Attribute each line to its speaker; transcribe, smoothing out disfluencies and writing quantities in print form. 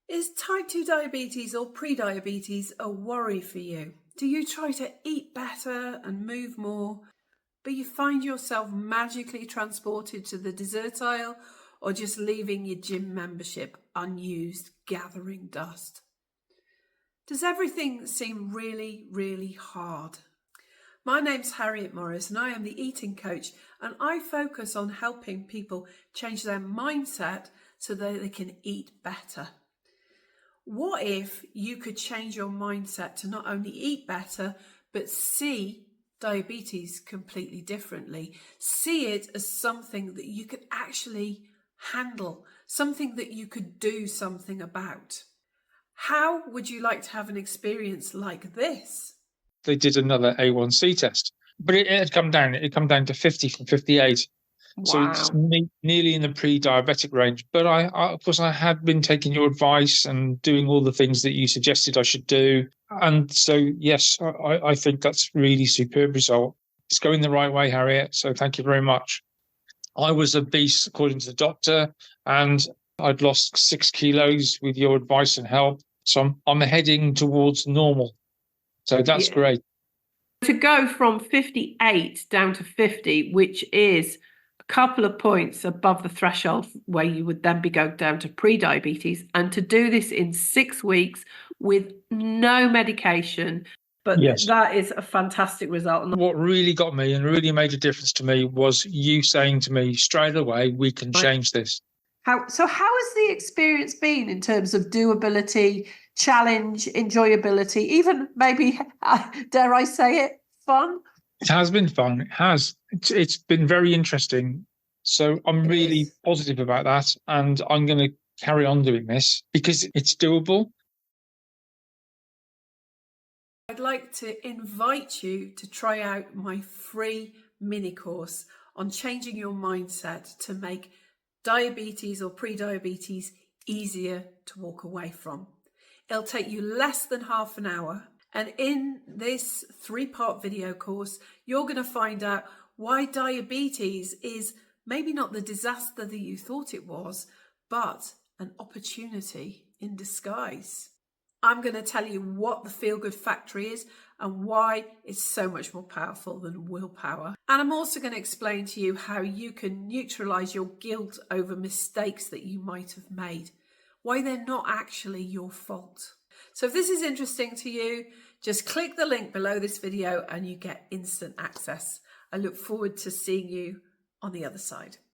Speaker 1: Is type 2 diabetes or prediabetes a worry for you? Do you try to eat better and move more, but you find yourself magically transported to the dessert aisle or just leaving your gym membership unused, gathering dust? Does everything seem really, really hard? My name's Harriet Morris and I am the eating coach, and I focus on helping people change their mindset so that they can eat better. What if you could change your mindset to not only eat better, but see diabetes completely differently? See it as something that you could actually handle, something that you could do something about. How would you like to have an experience like this?
Speaker 2: They did another A1C test, but it had come down. It had come down to 50 from 58. So it's nearly in the pre-diabetic range. But I, of course, I had been taking your advice and doing all the things that you suggested I should do. And so, yes, I think that's really superb result. It's going the right way, Harriet. So thank you very much. I was obese, according to the doctor, and I'd lost 6 kilos with your advice and help. So I'm heading towards normal. So that's great.
Speaker 1: To go from 58 down to 50, which is a couple of points above the threshold where you would then be going down to pre-diabetes, and to do this in 6 weeks with no medication. But yes, that is a fantastic result.
Speaker 2: What really got me and really made a difference to me was you saying to me straight away, we can change this.
Speaker 1: How has the experience been in terms of doability, challenge, enjoyability, even maybe, dare I say it, fun?
Speaker 2: It has been fun. It has. It's been very interesting. So I'm really positive about that. And I'm going to carry on doing this because it's doable.
Speaker 1: I'd like to invite you to try out my free mini course on changing your mindset to make diabetes or pre-diabetes easier to walk away from. It'll take you less than half an hour. And in this 3-part video course, you're going to find out why diabetes is maybe not the disaster that you thought it was, but an opportunity in disguise. I'm going to tell you what the Feelgood Factory is and why it's so much more powerful than willpower. And I'm also going to explain to you how you can neutralize your guilt over mistakes that you might have made, why they're not actually your fault. So if this is interesting to you, just click the link below this video and you get instant access. I look forward to seeing you on the other side.